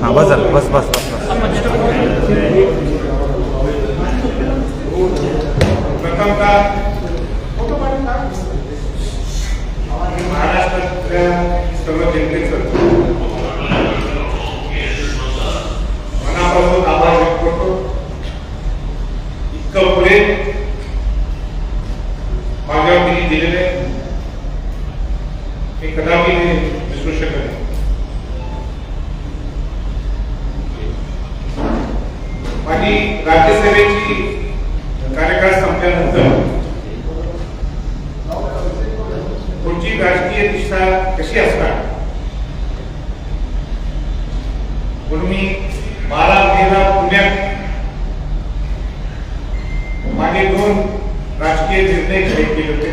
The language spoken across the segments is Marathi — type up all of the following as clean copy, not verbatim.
बस झालं, बस बस बस बस. प्रथमतः महाराष्ट्रातल्या सर्व जनतेचं मनापासून आभार व्यक्त करतो. इतकं पुढे माझ्यावर तिने दिलेले हे कदापि विसरू शकत नाही. माझी राज्यसेवेची कार्यकाळ संपल्यानंतर पुढची राजकीय दिशा कशी असणार म्हणून मी 12 मेला पुण्यात मागे 2 राजकीय निर्णय जाहीर केले होते.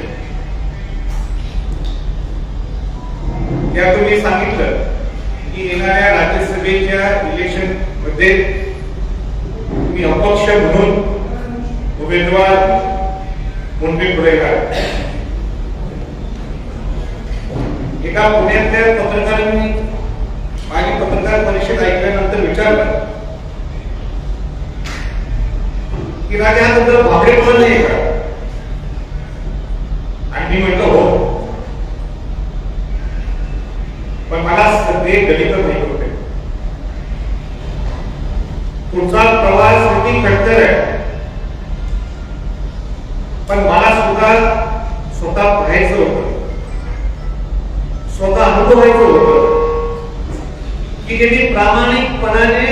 त्यातून मी सांगितलं की येणाऱ्या राज्यसभेच्या इलेक्शन मध्ये मी अपक्ष म्हणून उमेदवार मुंबई पुढेकार. एका पुण्यातल्या पत्रकारांनी माझी पत्रकार परिषद ऐकल्यानंतर विचारलं की राजा हा तुझं भाबडेपण नाही का? आणि मी म्हटलं हो, पण मला सगळे गणित माहित होते. पुढचा प्रवास किती खडतर आहे, पण मला सुद्धा स्वतः पाहायचं होतं, स्वतः अनुभवायचं होतं की त्यांनी प्रामाणिकपणाने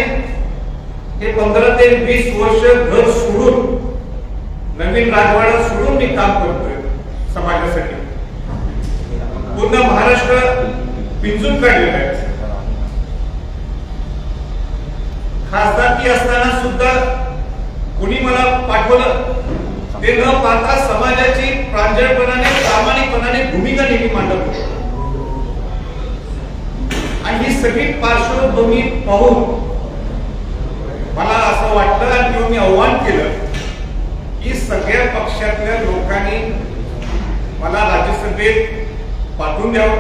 हे 15 ते 20 वर्ष घर सोडून नवीन राजवाडा सोडून मी काम करतोय समाजासाठी. पूर्ण महाराष्ट्र पिंजून काढलेलं आहे. खासदारकी असताना सुद्धा कोणी मला पाठवलं ते न पाहता समाजाची प्रांजळपणाने प्रामाणिकपणाने भूमिका नेहमी मांडत होतो. आणि ही सगळी पार्श्वभूमी पाहून मला असं वाटलं किंवा मी आव्हान केलं की सगळ्या पक्षातल्या लोकांनी मला राज्यसभेत पाठवून द्यावं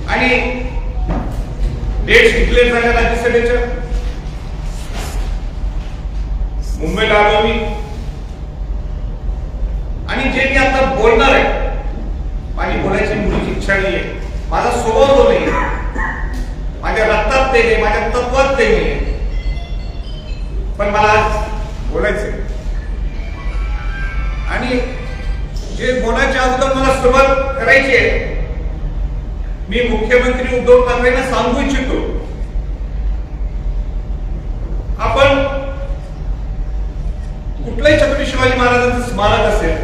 आणि डेट्स डिक्लेअर झाल्या राज्यसभेच्या. मुंबईला आलो मी आणि जे मी आता बोलणार आहे माझी बोलायची मुलीची इच्छा नाहीये, माझा स्वभाव तो नाहीये, माझ्या रक्तात ते नाही, माझ्या तत्वात ते नाहीये, पण मला आज बोलायचंय. आणि जे बोलायच्या अगोदर मला सुरुवात करायची आहे, मी मुख्यमंत्री उद्धव ठाकरेंना सांगू इच्छितो आपण कुठल्याही छत्रपती शिवाजी महाराजांचं स्मारक असेल,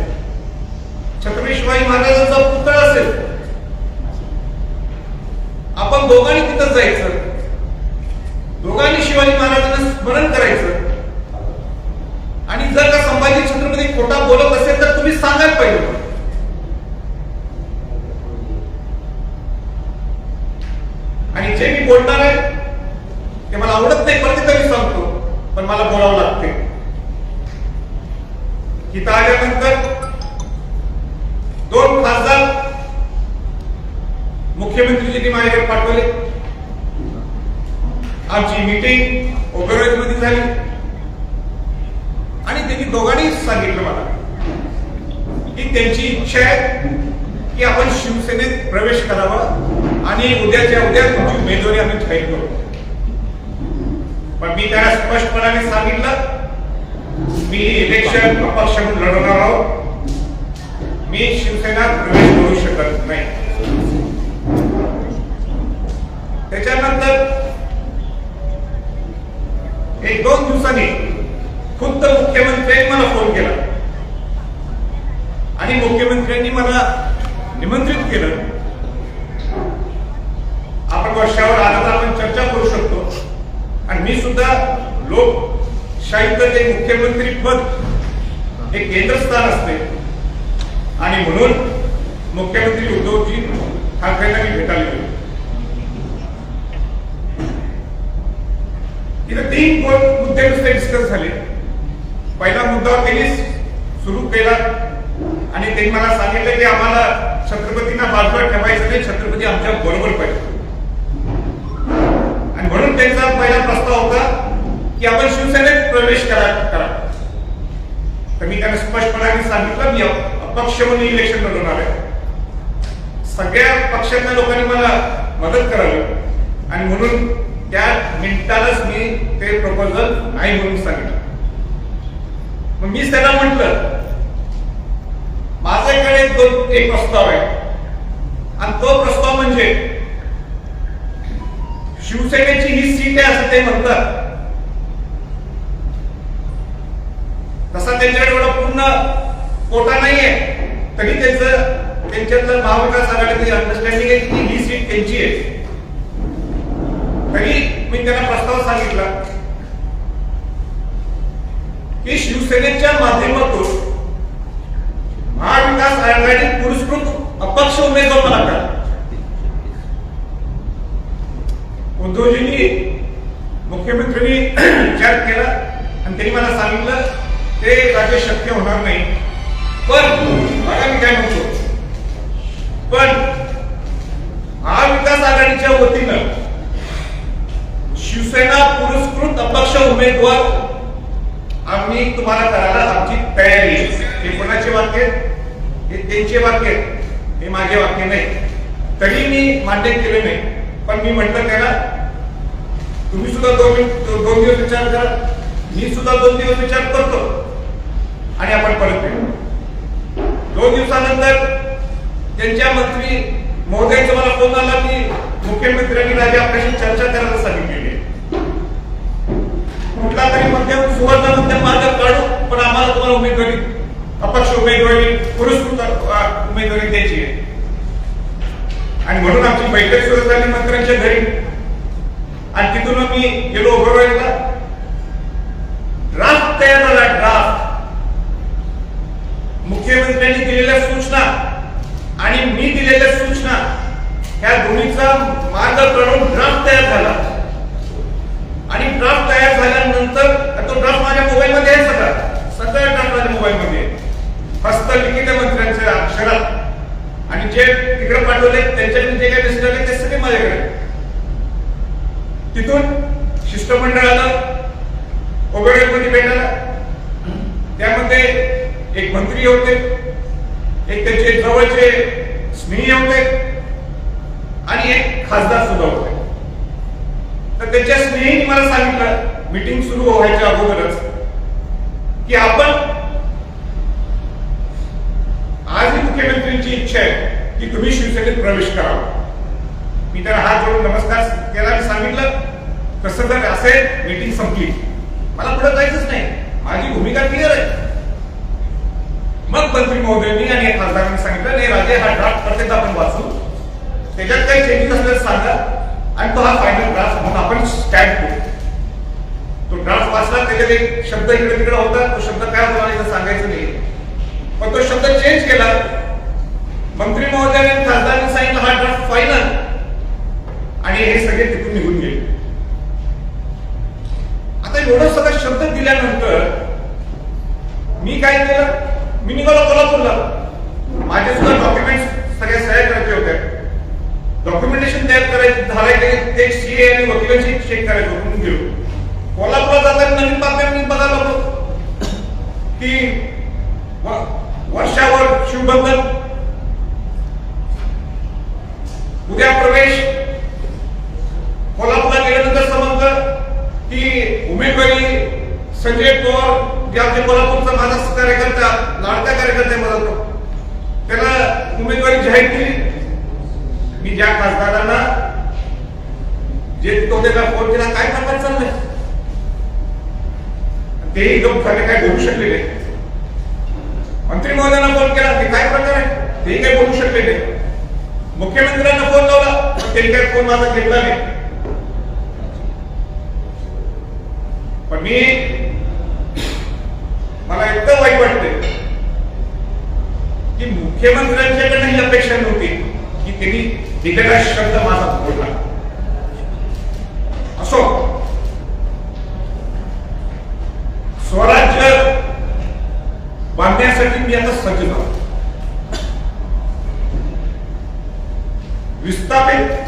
छत्रपती शिवाजी महाराजांचा पुतळा असेल, आपण दोघांनी तिथं जायचं, दोघांनी शिवाजी महाराजांना स्मरण करायचं. आणि जर का संभाजी छत्रपती खोटा बोलत असेल तर तुम्ही सांगायला पाहिजे. आणि जे मी बोलणार आहे ते मला आवडत नाही, परत तरी सांगतो, पण मला बोलावं लागते. इथं आल्यानंतर 2 खासदार मुख्यमंत्रीजींनी माझ्याकडे पाठवले. आमची मीटिंग ओबेरॉय मध्ये झाली आणि त्यांनी दोघांनी सांगितलं मला की त्यांची इच्छा आहे की आपण शिवसेनेत प्रवेश करावा आणि उद्याच्या उद्या तुमची उमेदवारी आम्ही जाहीर करू. पण मी त्यांना स्पष्टपणाने सांगितलं मी इलेक्शन अपक्ष म्हणून लढवणार आहोत, मी शिवसेनेत प्रवेश करू शकत नाही. त्याच्यानंतर 1-2 दिवसांनी खुद्द मुख्यमंत्र्यांनी मला फोन केला आणि मुख्यमंत्र्यांनी मला निमंत्रित केलं. आपण वर्षावर आला आपण चर्चा करू शकतो. आणि मी सुद्धा लोकशाहीचं जे मुख्यमंत्री पद हे केंद्रस्थान असते आणि म्हणून मुख्यमंत्री उद्धवजी ठाकरेंना मी भेटायला गेलो. तिथे 3 मुद्दे नुसते डिस्कस झाले. पहिला मुद्दा त्यांनी सुरू केला आणि त्यांनी मला सांगितलं की आम्हाला छत्रपतींना बाजूला ठेवायचं नाही, छत्रपती आमच्या बरोबर पाहिजे. आणि म्हणून त्यांचा पहिला प्रस्ताव होता की आपण शिवसेनेत प्रवेश करा. तर मी त्यांना स्पष्टपणे सांगितलं मी अपक्ष म्हणून इलेक्शन लढवणार आहे. सगळ्या पक्षातल्या लोकांनी मला मदत करावी आणि म्हणून त्या मिनिटालाच मी ते प्रपोजल नाही म्हणून सांगितलं. मग मी त्यांना म्हटलं माझ्याकडे एक प्रस्ताव आहे आणि तो प्रस्ताव म्हणजे शिवसेनेची ही सीट आहे असं ते म्हणतात. तसा त्यांच्याकडे एवढा पूर्ण कोटा नाहीये, तरी त्यांच्यातलं महाविकास आघाडीची अंडरस्टँडिंग आहे की ही सीट त्यांची आहे. तरी मी त्यांना प्रस्ताव सांगितला की शिवसेनेच्या माध्यमातून महाविकास आघाडी पुरस्कृत अपक्ष उमेदवार मला करा. उद्धवजींनी मुख्यमंत्र्यांनी विचार केला आणि त्यांनी मला सांगितलं ते राज्य शक्य होणार नाही. पण बघा मी काय म्हणतो, पण महाविकास आघाडीच्या वतीनं शिवसेना पुरस्कृत अपक्ष उमेदवार आम्ही तुम्हाला करायला आमची तयारी आहे. हे कोणाचे वाक्य, हे त्यांचे वाक्य, हे माझे वाक्य नाही. तरी मी मान्य केले नाही. पण मी म्हटलं त्याला तुम्ही सुद्धा 2 दिवस विचार करा, मी सुद्धा 2 दिवस विचार करतो आणि आपण परत येऊ. 2 दिवसानंतर त्यांच्या मंत्री महोदयांचा मला फोन आला की मुख्यमंत्र्यांनी राजे आपल्याशी चर्चा करायला सांगितलेली आहे. कुठला तरी मध्यम सुवर्ण मध्यम मार्ग काढू, पण आम्हाला तुम्हाला उमेदवारी अपक्ष उमेदवारी पुरस्कृत उमेदवारी द्यायची आहे. आणि म्हणून आमची बैठक सुरू झाली मंत्र्यांच्या घरी आणि तिथून मी गेलो ओव्हरऑलला. ड्राफ्ट तयार झाला. ड्राफ्ट मुख्यमंत्र्यांनी दिलेल्या सूचना आणि मी दिलेल्या सूचना ह्या दोन्हीचा मार्ग काढून ड्राफ्ट तयार झाला. आणि ड्राफ्ट तयार झाल्यानंतर तो ड्राफ्ट माझ्या मोबाईल मध्ये आहे. सगळा ड्राफ्ट माझ्या मोबाईल मध्ये हस्तलिखित मंत्र्यांच्या अक्षरात आणि जे तिकडे पाठवले त्यांच्याकडे जे काही मेसेज आले ते सगळे माझ्याकडे. तिथून शिष्टमंडळ आलं ओबेरॉयमध्ये भेटायला. त्यामध्ये एक मंत्री होते, एक त्यांचे जवळचे स्नेही होते आणि एक खासदार सुद्धा होते. तर त्याच्या स्नेहीने मला सांगितलं मीटिंग सुरू व्हायच्या अगोदरच की आपण आजही मुख्यमंत्र्यांची इच्छा आहे की तुम्ही शिवसेनेत प्रवेश करावा. मी त्याला हात जोडून नमस्कार केला आणि सांगितलं कसं जर असेल मीटिंग संपली मला पुढे जायचंच नाही, माझी भूमिका क्लिअर आहे. मग मंत्री महोदयांनी आणि खासदारांनी सांगितलं नाही राजे हा ड्राफ्ट प्रत्येक आपण वाचू, त्याच्यात काही चेंजेस असल्यास सांगा आणि तो हा फायनल ड्राफ्ट म्हणून आपण स्टॅम्प करू. तो ड्राफ्ट वाचला, त्याच्यात एक शब्द इकडे तिकडे होता, तो शब्द काय होता मला सांगायचं नाही, पण तो शब्द चेंज केला. मंत्री महोदयांनी खासदारांनी सांगितलं हा ड्राफ्ट फायनल आणि हे सगळे तिथून निघून गेले. आता एवढं सगळं शब्द दिल्यानंतर मी काय केलं, मी निघालो कोल्हापूरला. माझे सुद्धा डॉक्युमेंट्स सगळ्या सह्या करायचे होते, डॉक्युमेंटेशन तयार करायचं झालंय, ते सीए आणि वकिलांची चेक करायचं म्हणून गेलो. कोल्हापूरला जाताना नवीन बातम्या मी बघायला होतो की वर्षावर शिवबंधन, उद्या प्रवेश. कोल्हापूरला गेल्यानंतर समजलं की उमेदवारी संजय पवार जे आमच्या कोल्हापूरचा माझा कार्यकर्ता, लाडका कार्यकर्ता मला तो, त्याला उमेदवारी जाहीर केली. मी ज्या खासदारांना जे तो त्याला फोन केला काय करणार चाललंय तेही गप झाले, काय बोलू शकले नाही. मंत्री महोदयांना फोन केला ते काय प्रकार आहे तेही काही बोलू शकले नाही. मुख्यमंत्र्यांना फोन लावला त्यांनी काय फोन माझा घेतला नाही. पण मला इतकं वाईट वाटते की मुख्यमंत्र्यांच्याकडे ही अपेक्षा नव्हती की त्यांनी दिलेला शब्द माझा बोलला. असो, स्वराज्य बांधण्यासाठी मी आता सज्ज झालो.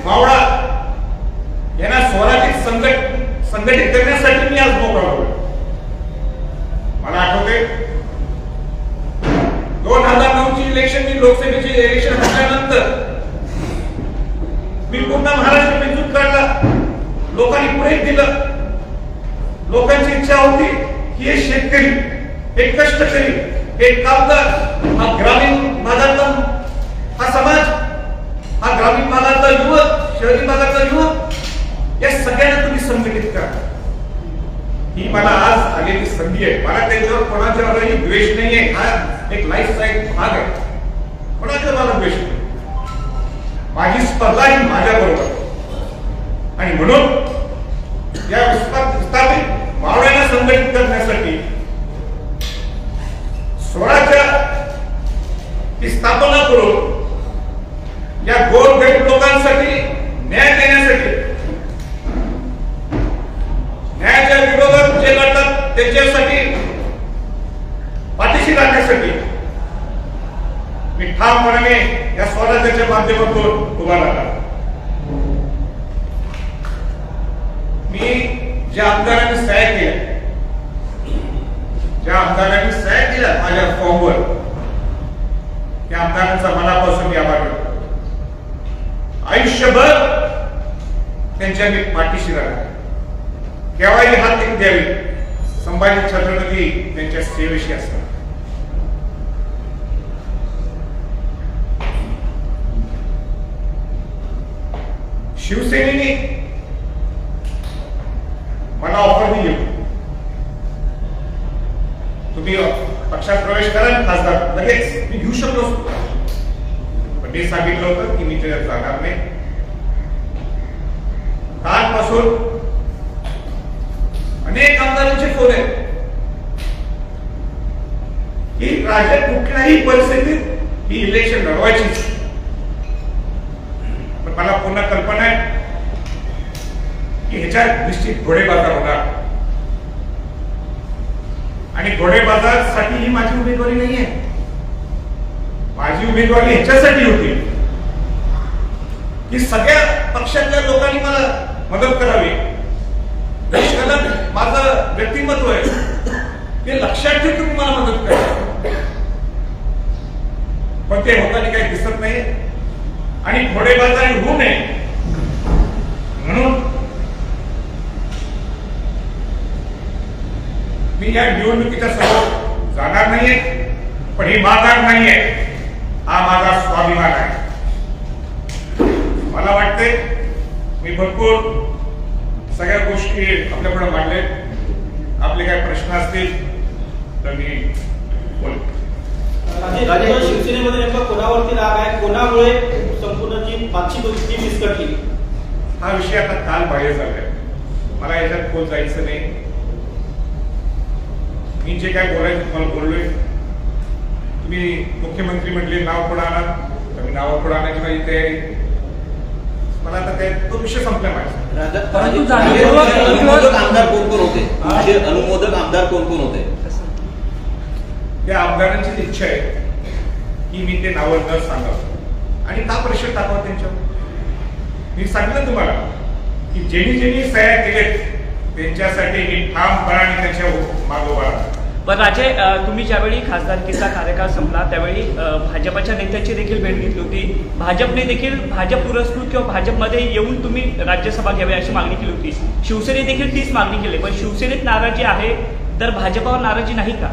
मावळा यांना स्वराज्य संघटित करण्यासाठी मी आज मोकळा होतो. मला आठवते 2009 ची इलेक्शन, मी लोकसभेची इलेक्शन हरल्यानंतर मी पूर्ण महाराष्ट्र विद्युत काढला, लोकांनी पुढे दिलं. लोकांची इच्छा होती की हे शेतकरी, हे कष्टकरी, हे कामगार, हा ग्रामीण भागातला हा समाज, हा ग्रामीण भागातला युवक, शहरी भागातला युवक, या सगळ्यांना तुम्ही संघटित करा. ही मला आज आलेली संधी आहे. मला त्याच्यावर कोणाच्यावरही द्वेष नाहीये. हा एक लाईफचा एक भाग आहे. कोणाच्यावर मला द्वेष नाही. माझी स्पर्धा ही माझ्या बरोबर, आणि म्हणून या विस्थापित मावळ्यांना संघटित करण्यासाठी स्वराज्याची स्थापना करून या गोरगरीब लोकांसाठी न्याय देण्यासाठी, न्यायाच्या विरोधात जे लढतात त्यांच्यासाठी पाठीशी लागण्यासाठी मी ठामपणाने या स्वराज्याच्या माध्यमातून उभा राहणार. मी ज्या आमदारांनी सह्या केल्या, ज्या आमदारांनी सह्या केल्या माझ्या फॉर्मवर, त्या आमदारांचा मनापासून मी आभार करतो. आयुष्यभर त्यांच्या मी पाठीशी राहणार. केव्हाही हात एक द्यावी, संभाजी छत्रपती त्यांच्या सेवेशी असतात. शिवसेनेने मला ऑफर दिली, तुम्ही पक्षात प्रवेश करा खासदार, लगेच मी घेऊ शकलो असतो. पण मी सांगितलं होतं की मी त्याच्यात जाणार नाही. कालपासून अनेक आमदारांचे फोन आहेत की राज्यात कुठल्याही परिस्थितीत ही इलेक्शन लढवायची. पण मला पुन्हा कल्पना आहे की ह्याच्यात निश्चित घोडेबाजार होणार, आणि घोडेबाजारसाठी ही माझी उमेदवारी नाहीये. माझी उमेदवारी ह्याच्यासाठी होती की सगळ्या पक्षातल्या लोकांनी मला मदत करावी. देशाला माझं व्यक्तिमत्व आहे ते लक्षात ठेवून तुम्ही मला मदत करा, पण ते होताना काही दिसत नाही. आणि घोडेबाजारी होऊ नये म्हणून मी या निवडणुकीच्या समोर जाणार नाहीये. पण ही माघार नाहीये, हा माझा स्वाभिमान आहे. मला वाटते मी भरपूर सगळ्या गोष्टी आपल्याकडे मांडले. आपले काही प्रश्न असतील तर मी बोलतो. शिवसेनेमध्ये नेमका कोणावरती राग आहे, कोणामुळे संपूर्ण जी मागची गोष्टी विस्कटली, हा विषय आता काल बाहेर झालाय. मला याच्यात खोल जायचं नाही. मी जे काय बोलायचं तुम्हाला बोललोय. तुम्ही मुख्यमंत्री म्हटले नाव पुढे आणा, तर मी नाव पुढे आणायची माझी तयारी. मला आता काय तो विषय संपला माझा. अनुमोदक आमदार कोण कोण होते? अनुमोदक आमदार कोण कोण होते? त्या आमदारांची इच्छा आहे की मी ते नाव न सांगावं आणि का प्रेशर टाकावं त्यांच्यावर. मी सांगितलं तुम्हाला की ज्यांनी सह्या केलेत त्यांच्यासाठी मी ठामपणाने त्यांच्या मागोवा. पण राजे, तुम्ही ज्यावेळी खासदारकीचा कार्यकाळ संपला त्यावेळी भाजपच्या नेत्यांची देखील भेट घेतली होती. भाजपने देखील भाजप पुरस्कृत किंवा भाजपमध्ये येऊन तुम्ही राज्यसभा घ्यावी अशी मागणी केली होती. शिवसेने देखील तीच मागणी केली. पण शिवसेनेत नाराजी आहे तर भाजपावर नाराजी नाही का?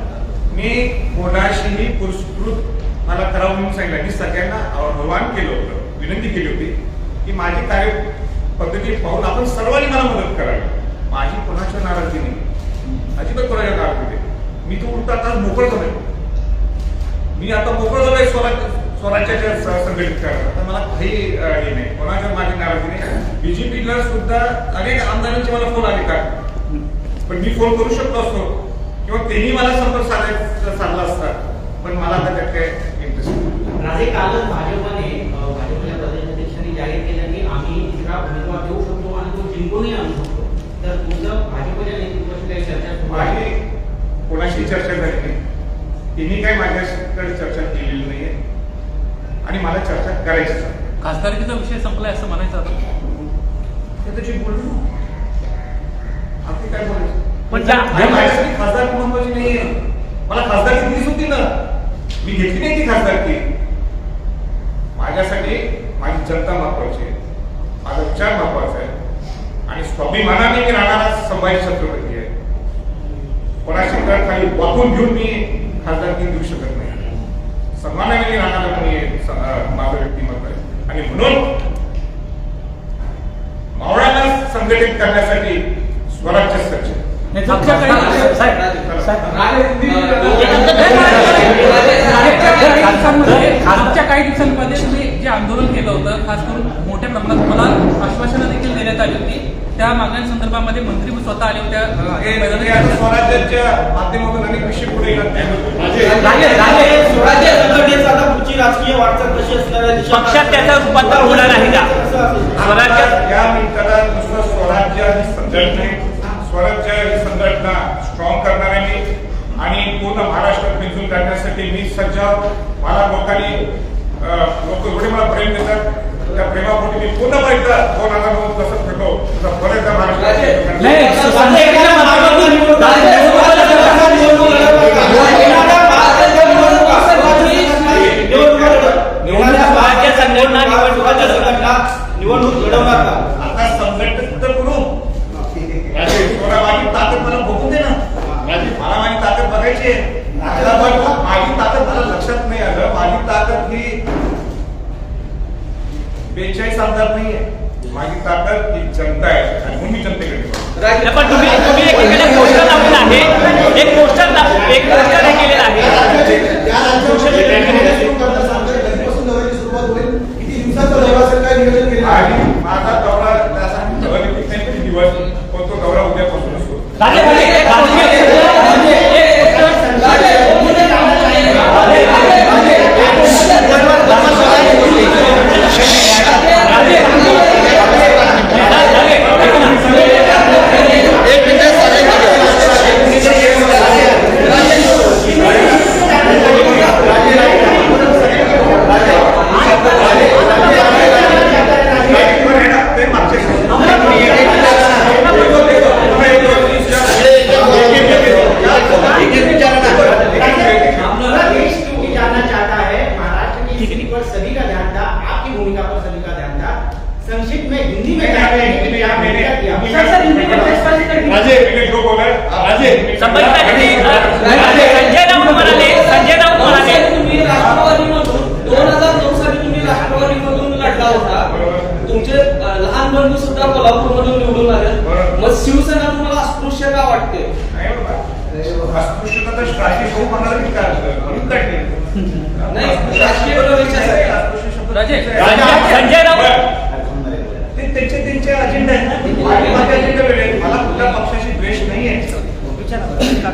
मी कोणाशीही पुरस्कृत मला करावं म्हणून सांगितलं. मी सगळ्यांना आव्हान केलं होतं, विनंती केली होती की माझी कार्य पद्धती पाहून आपण सर्वांनी मला मदत करावी. माझी कोणाच्या नाराजी नाही, अजिबात कोणाच्या नाराजी नाही. मी तो उलट आता मोकळ झालोय. मी आता मोकळ झालोय स्वराज्याच्या संघटित करायला. आता मला काही हे नाही, कोणाच्या माझी नाराजी नाही. बीजेपीला सुद्धा अनेक आमदारांचे मला फोन आले का, पण मी फोन करू शकलो असतो किंवा त्यांनी मला संपर्क साधला असता. पण मला आता त्यात काय इंटरेस्ट नाही. राजे, कालच भाजपच्या प्रदेशाध्यक्षांनी जाहीर केलं की आम्ही तिसरा उमेदवार देऊ शकतो आणि तो जिंकूनही आणू शकतो. तर तुमचं भाजपच्या नेतृत्वाची काही चर्चा? माझी कोणाशी चर्चा झाली नाही. तिने काही माझ्याकडे चर्चा केलेली नाहीये आणि मला चर्चा करायची. खासदारकीचा विषय संपलाय असं म्हणायचं आता. ते त्याची बोलू ना. आपली काय बोलायचं पण त्या- माझ्यासाठी खासदारकी महत्वाची नाहीये. मला खासदारकी दिलीच होती ना, मी घेतली नाही ती खासदारकी. माझ्यासाठी माझी जनता महत्वाची आहे, माझा विचार महत्वाचा आहे आणि स्वाभिमानाने मी राहणारा संभाजी छत्रपती आहे. कोणाची तर खाली वाकून घेऊन मी खासदारकी देऊ शकत नाही. सन्मानाने मी राहणारा मी माझं व्यक्तिमत्व आहे आणि म्हणून मावळ्यांना संघटित करण्यासाठी स्वराज्य सज्ज. मागच्या काही दिवसांमध्ये तुम्ही जे आंदोलन केलं होतं, खास करून मोठ्या प्रमाणात मला आश्वासनं देखील देण्यात आली होती. त्या मागण्यांसंदर्भामध्ये मंत्री स्वतः आले होत्या. स्वराज्याच्या माध्यमातून अनेक विषय पुढे येतात. स्वराज्य संघटनेचा आता पुढची राजकीय वाटचाल कशी असणार आहे? पक्षात त्याचं रूपांतर होणार आहे का? स्वराज्य या मिनिटाला नुसतं स्वराज्य ही संघटना आहे. स्वराज्य ही संघटना स्ट्रॉंग करणार आहे मी आणि पूर्ण महाराष्ट्रात पिंजून काढण्यासाठी मी सज्ज आहोत. मला लोकांनी लोक एवढे मला प्रेम देतात, त्या प्रेमापोटी मी पूर्ण एकदा 2009 कसं फिरलो तसं परत एकदा महाराष्ट्रात स्वराज्य संघटना निवडणूक लढवणार का? आता संघटित तर करू. मला माझी ताकद मला बघू दे ना. मला माझी ताकद बघायची आहे. आता पण माझी ताकद मला लक्षात नाही आलं. माझी ताकद ही 42 आमदार नाहीये. माझी ताकद ही जनता आहे आणि म्हणून मी जनतेकडे बघतो. पण तुम्ही एकीकडे पोस्टर लावलेलं आहे, एक पोस्टर हे केलेलं आहे. आणि माझा दौरा असा ठरवलेला नाही किती दिवस, पण तो दौरा उद्यापासूनच होतो. संक्षिप्त में हिंदी में संजय राऊत म्हणाले तुम्ही राष्ट्रवादीमधून 2009 साली तुम्ही राष्ट्रवादीमधून लढला होता. तुमचे लहान बंधू सुद्धा कोल्हापूरमधून निवडून आले. मग शिवसेना तुम्हाला अस्पृश्य का वाटते? अस्पृश्यता तर राष्ट्रीय भाऊ म्हणाला की काय म्हणून काढली. नाही, राजकीय संजय राऊत ते त्यांचे अजेंडा आहेत ना. माझे अजेंडा वेगळे आहेत. मला कुठल्या पक्षाशी द्वेष नाही आहे.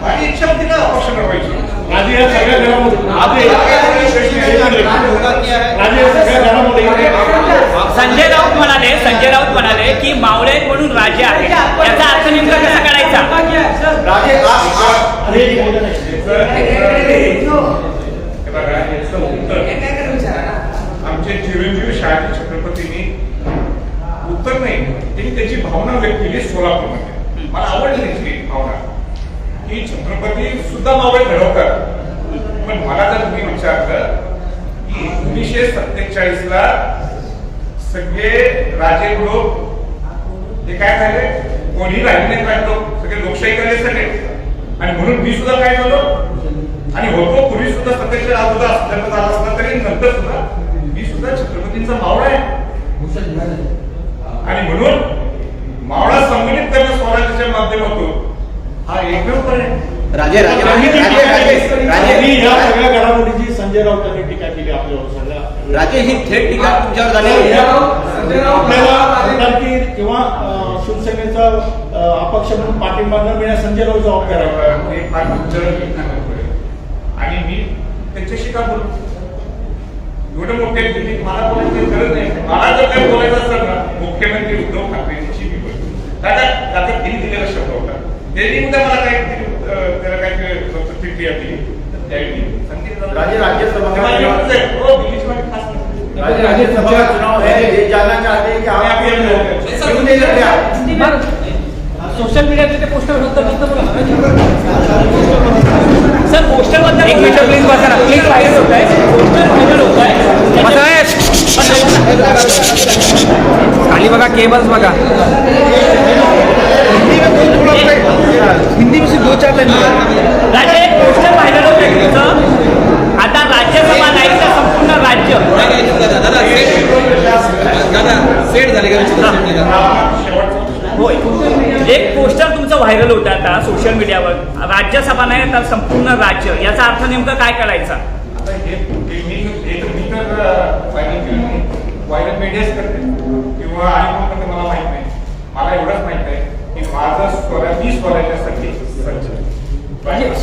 माझी इच्छा होती ना अपक्ष लढवायची. संजय राऊत म्हणाले की मावळे म्हणून राजे आहे, याचा अर्थ नेमका कसा काढायचा? आमचे चिरंजीव शाही छत्रपतींनी उत्तर नाही, त्यांनी त्याची भावना व्यक्त केली सोलापूरमध्ये. मला आवडली त्याची भावना की छत्रपती सुद्धा मावळे घडवतात. पण मला जर तुम्ही विचारलं की 1947 ला सगळे राजे लोक हे काय झाले, कोणी राहिले नाही काय लोक, सगळे लोकशाही झाले सगळे. आणि म्हणून मी सुद्धा काय झालो आणि होतो पूर्वी सुद्धा 47 अगोदर जन्म झाला असला तरी नंतर सुद्धा मी सुद्धा छत्रपतींचा मावळा आहे. आणि म्हणून मावळा संघटित करणं स्वराज्याच्या माध्यमातून हा एकमेव पर्याय. राजे या सगळ्या घडामोडीची संजय राऊतांनी टीका केली आपल्यावर सगळ्या. राजे ही थेट टीका तुमच्यावर झाली. आपल्याला आमदारकी किंवा शिवसेनेचा अपक्ष म्हणून पाठिंबा न मिळण्यास संजय राऊत जबाबदार आहे. एक फार जरब आणि मी त्यांच्याशी का बोलतो एवढं मोठे मला बोलायची गरज नाही. मला जर काही बोलायचं असेल ना मुख्यमंत्री उद्धव ठाकरेंशी मी बोलतो. आता त्यांनी दिलेला शब्द होता, त्यांनी उद्या मला काय त्याला काय प्रतिक्रिया दिली तर त्यावेळी राज्यसभा दिल्लीची माझी खास राज्यसभा चुनाव है, ये जानना चाहते हैं कि आप अभी हम लोग हैं। क्यों नहीं लड़ रहे आप? सोशल मीडियाचे ते पोस्टर फक्त सर पोस्टरबद्दल एक मिनिट प्लीज बसा ना, प्लीज व्हायरल होत आहे, पोस्टर व्हायरल होत आहे. खाली बघा, केबल्स बघा. हिंदी में सिर्फ 2-4 लाइन. राज्य एक पोस्टर व्हायरल होत आहे तुमचं. आता राज्यसभा नाही तर संपूर्ण राज्य. सेट झाले का? होय, एक पोस्टर तुमचं व्हायरल होतं आता सोशल मीडियावर. राज्यसभा नाही तर संपूर्ण राज्य, याचा अर्थ नेमकं काय करायचा? आता मी तर व्हायरल मीडियाच करते किंवा आणि कोण करते मला माहित नाही. मला एवढंच माहित आहे की माझं मी स्वराज्यासाठी सज्ज आहे. एक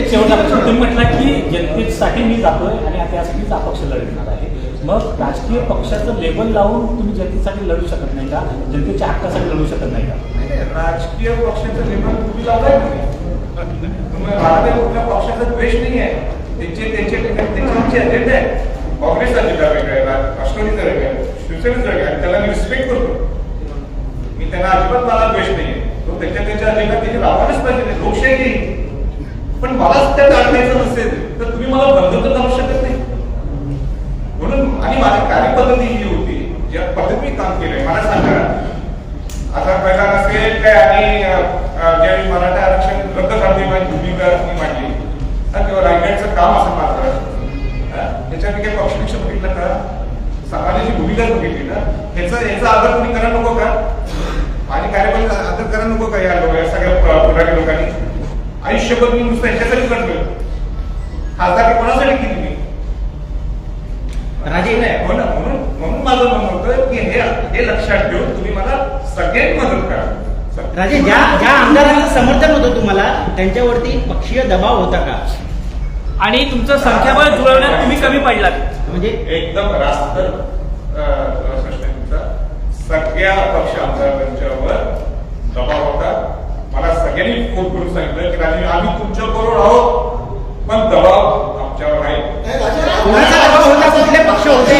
शेवटचा प्रश्न. तुम्ही म्हटला की जनतेसाठी मी जातोय आणि त्यासाठीच अपक्ष लढणार आहे. मग राजकीय पक्षाचं लेबल लावून तुम्ही जनतेसाठी लढू शकत नाही का? जनतेच्या हक्कासाठी लढू शकत नाही का? राजकीय पक्षाचं निर्माण तुम्ही लावलाय मला त्या कुठल्या पक्षाचा द्वेष नाही आहे. त्यांचे अजेंडा आहे. काँग्रेसचा अजेंडा वेगळा आहे, राष्ट्रवादीचा वेगळा आहे, शिवसेनेचा वेगळा आहे. त्याला मी रिस्पेक्ट करतो. मी त्यांना अजिबात मला द्वेष नाहीये. तो त्यांच्या अजेंडा त्याची राबवणच पाहिजे, लोकशाही घेईल. पण मलाच त्यात अडकायचं नसेल तर तुम्ही मला बंद तर लावू शकत नाही. म्हणून आणि माझी कार्यपद्धती ही होती, ज्या पद्धतीने मी काम केलंय. मला सांगा, आता पहिला नसेल काय आणि ज्यावेळी मराठा आरक्षण रद्द करण्याची माझी भूमिका मी मांडली किंवा रायगडचं काम असं मात्र त्याच्यात काही पक्षनिष्ठ बघितलं का? समाजाची भूमिका बघितली ना. याचा आदर तुम्ही करायला नको का? आणि कार्यपद्धती आदर करायला नको का? या सगळ्या पुढारी लोकांनी आयुष्यभर मी नुसतं याच्यासाठी करतोय. खासदार कोणासाठी केली मी राजे नाही हो ना. म्हणून माझं म्हणणं होतं की हे लक्षात ठेवून तुम्ही मला सगळ्यांनी मदत करा. राजे, ज्या आमदारांचं समर्थन होतं तुम्हाला त्यांच्यावरती पक्षीय दबाव होता का? आणि तुमचं संख्याबळ जुळवण्यात तुम्ही कमी पडलात. म्हणजे एकदम रास्त प्रश्न आहे तुमचा. सगळ्या पक्ष आमदारांच्यावर दबाव होता. मला सगळ्यांनी फोन करून सांगितलं की राजे आम्ही तुमच्या बरोबर आहोत, पण दबाव आमच्यावर आहे. कोणाचा दबाव होता? कुठले पक्ष होते?